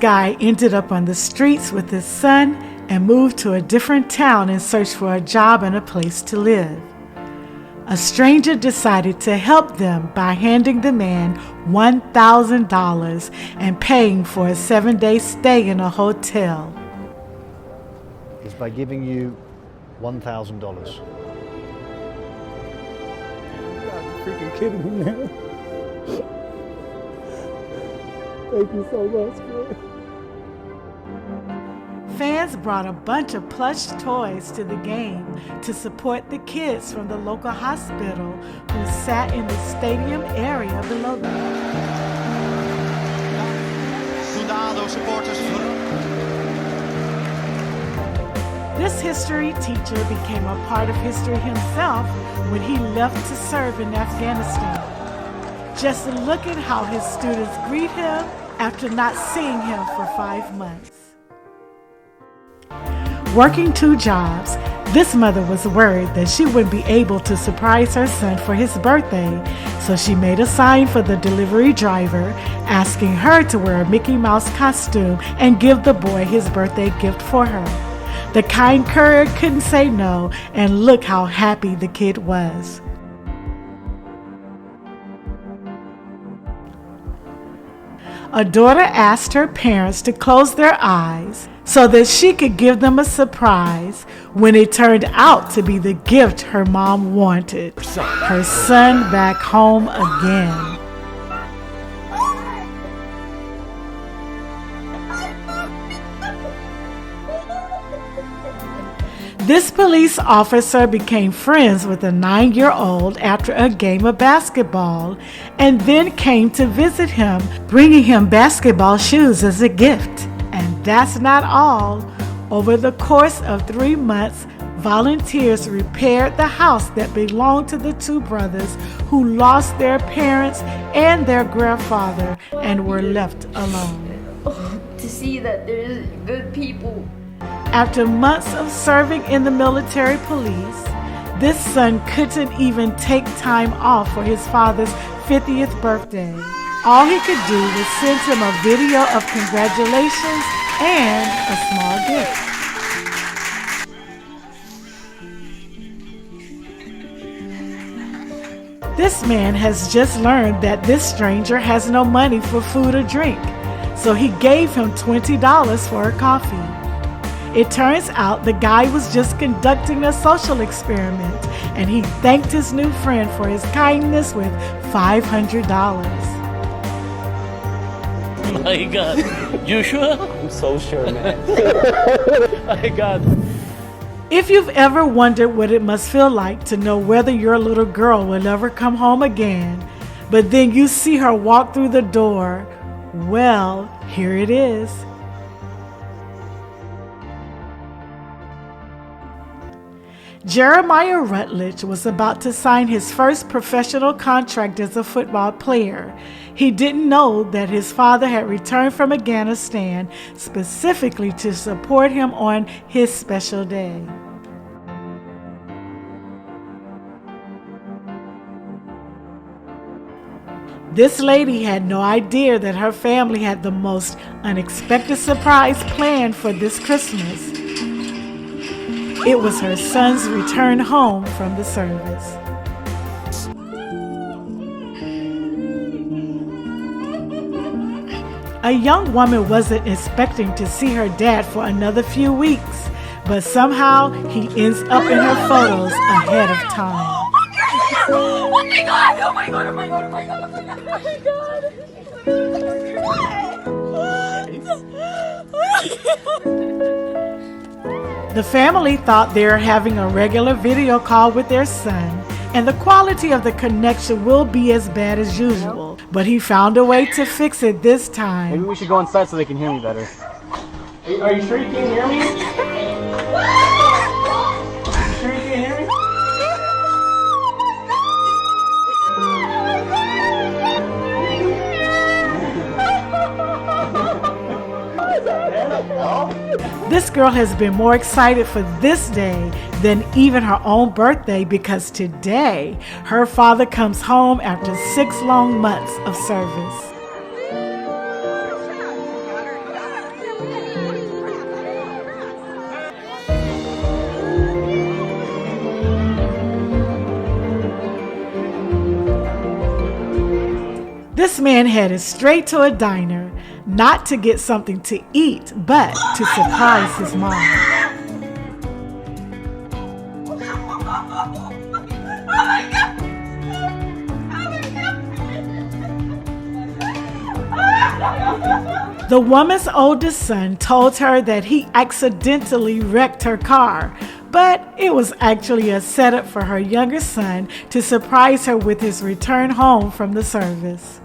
guy ended up on the streets with his son and moved to a different town in search for a job and a place to live. A stranger decided to help them by handing the man $1,000 and paying for a 7-day stay in a hotel. Is by giving you $1,000. You're freaking kidding me, man. Thank you so much, man. Fans brought a bunch of plush toys to the game to support the kids from the local hospital who sat in the stadium area below them. This history teacher became a part of history himself when he left to serve in Afghanistan. Just look at how his students greet him after not seeing him for 5 months. Working 2 jobs, this mother was worried that she wouldn't be able to surprise her son for his birthday, so she made a sign for the delivery driver asking her to wear a Mickey Mouse costume and give the boy his birthday gift for her. The kind courier couldn't say no, and look how happy the kid was. A daughter asked her parents to close their eyes so that she could give them a surprise when it turned out to be the gift her mom wanted. Her son back home again. This police officer became friends with a 9-year-old after a game of basketball and then came to visit him, bringing him basketball shoes as a gift. And that's not all. Over the course of 3 months, volunteers repaired the house that belonged to the 2 brothers who lost their parents and their grandfather and were left alone. To see that there's good people. After months of serving in the military police, this son couldn't even take time off for his father's 50th birthday. All he could do was send him a video of congratulations and a small gift. This man has just learned that this stranger has no money for food or drink, so he gave him $20 for a coffee. It turns out the guy was just conducting a social experiment, and he thanked his new friend for his kindness with $500. My God, you sure? I'm so sure, man. My God. If you've ever wondered what it must feel like to know whether your little girl will ever come home again, but then you see her walk through the door, well, here it is. Jeremiah Rutledge was about to sign his first professional contract as a football player. He didn't know that his father had returned from Afghanistan specifically to support him on his special day. This lady had no idea that her family had the most unexpected surprise planned for this Christmas. It was her son's return home from the service. A young woman wasn't expecting to see her dad for another few weeks, but somehow he ends up in her photos ahead of time. Oh my God! Oh my God! Oh my God! Oh my God! Oh my God! Oh my God! The family thought they were having a regular video call with their son, and the quality of the connection will be as bad as usual, but he found a way to fix it this time. Maybe we should go inside so they can hear me better. Are you sure you can't hear me? Are you sure you can't hear me? This girl has been more excited for this day than even her own birthday because today her father comes home after 6 long months of service. This man headed straight to a diner, not to get something to eat, but to surprise his mom. The woman's oldest son told her that he accidentally wrecked her car, but it was actually a setup for her younger son to surprise her with his return home from the service.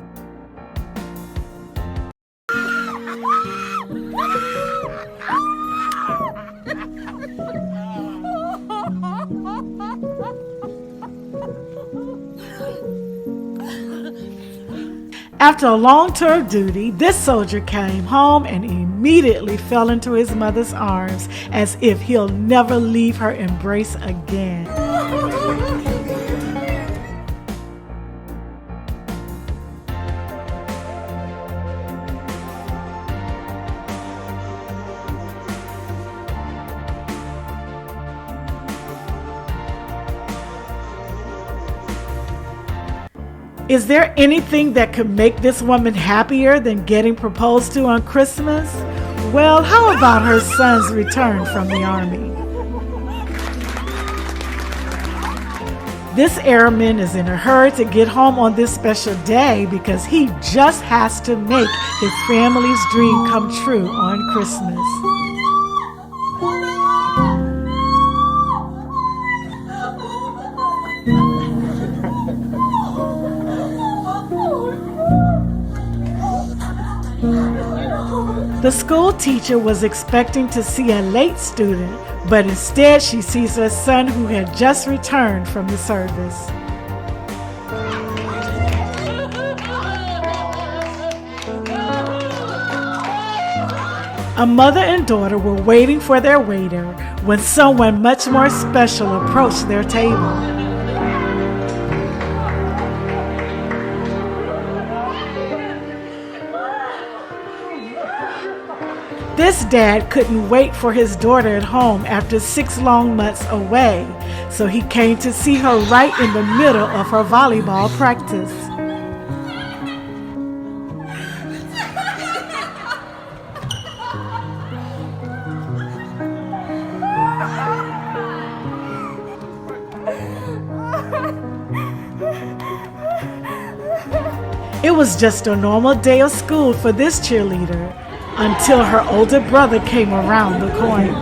After a long tour of duty, this soldier came home and immediately fell into his mother's arms as if he'll never leave her embrace again. Is there anything that could make this woman happier than getting proposed to on Christmas? Well, how about her son's return from the army? This airman is in a hurry to get home on this special day because he just has to make his family's dream come true on Christmas. The school teacher was expecting to see a late student, but instead she sees her son who had just returned from the service. A mother and daughter were waiting for their waiter when someone much more special approached their table. This dad couldn't wait for his daughter at home after 6 long months away, so he came to see her right in the middle of her volleyball practice. It was just a normal day of school for this cheerleader, until her older brother came around the corner.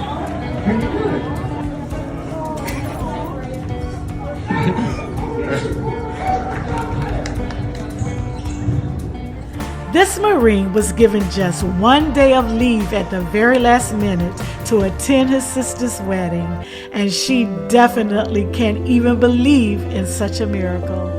This Marine was given just 1 day of leave at the very last minute to attend his sister's wedding, and she definitely can't even believe in such a miracle.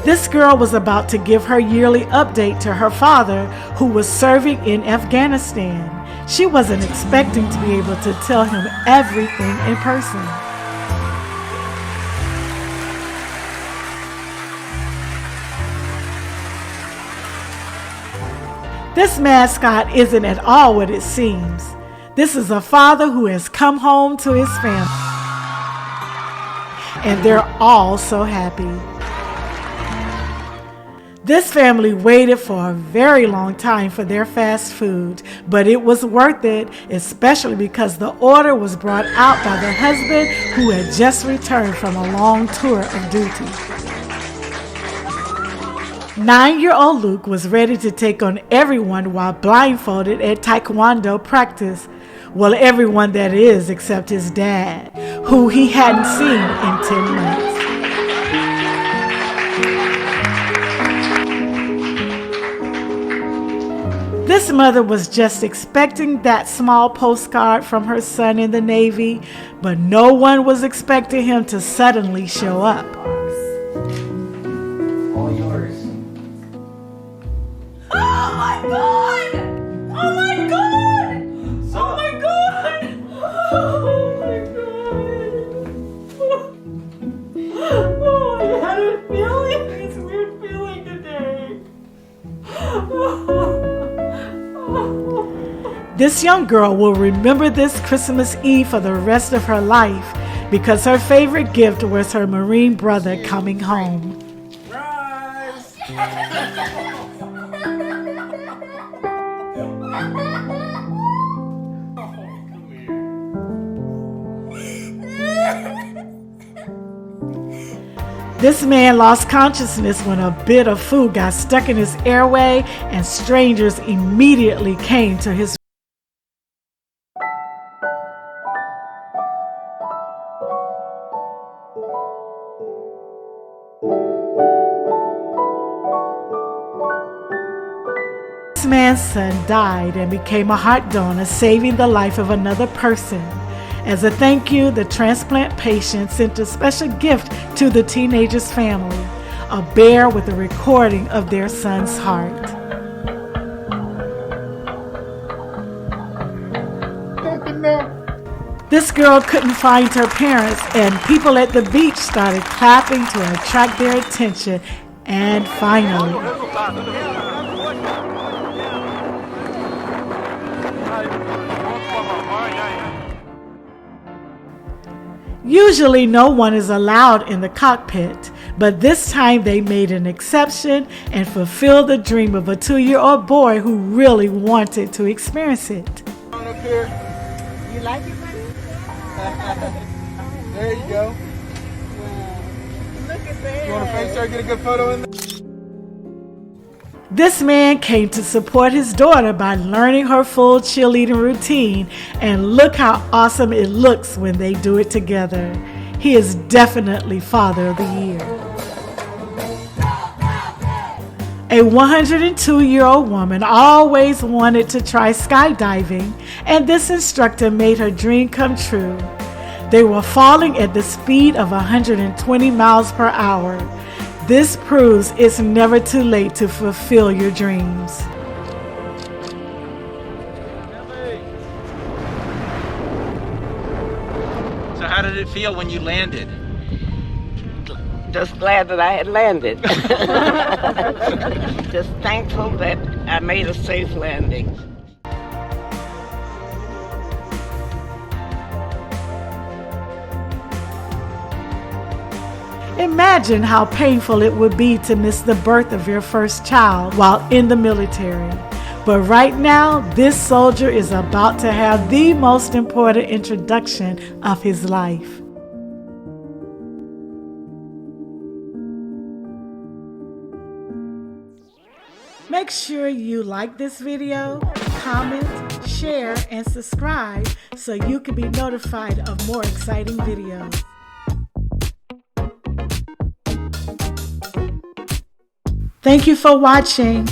This girl was about to give her yearly update to her father, who was serving in Afghanistan. She wasn't expecting to be able to tell him everything in person. This mascot isn't at all what it seems. This is a father who has come home to his family, and they're all so happy. This family waited for a very long time for their fast food, but it was worth it, especially because the order was brought out by the husband who had just returned from a long tour of duty. 9-year-old Luke was ready to take on everyone while blindfolded at Taekwondo practice. Well, everyone that is, except his dad, who he hadn't seen in 10 months. This mother was just expecting that small postcard from her son in the Navy, but no one was expecting him to suddenly show up. All yours. Oh my god! Oh my god! Oh my god! Oh my god! Oh, I had a feeling, this weird feeling today. This young girl will remember this Christmas Eve for the rest of her life because her favorite gift was her Marine brother coming home. This man lost consciousness when a bit of food got stuck in his airway and strangers immediately came to his This man's son died and became a heart donor, saving the life of another person. As a thank you, the transplant patient sent a special gift to the teenager's family, a bear with a recording of their son's heart. This girl couldn't find her parents, and people at the beach started clapping to attract their attention. And finally, usually no one is allowed in the cockpit, but this time they made an exception and fulfilled the dream of a 2-year-old boy who really wanted to experience it. Up here. You like it, buddy? There you go. Look at that. You want to face her, get a good photo in there? This man came to support his daughter by learning her full cheerleading routine, and look how awesome it looks when they do it together. He is definitely Father of the Year. A 102-year-old woman always wanted to try skydiving, and this instructor made her dream come true. They were falling at the speed of 120 miles per hour. This proves it's never too late to fulfill your dreams. So how did it feel when you landed? Just glad that I had landed. Just thankful that I made a safe landing. Imagine how painful it would be to miss the birth of your first child while in the military. But right now, this soldier is about to have the most important introduction of his life. Make sure you like this video, comment, share, and subscribe so you can be notified of more exciting videos. Thank you for watching.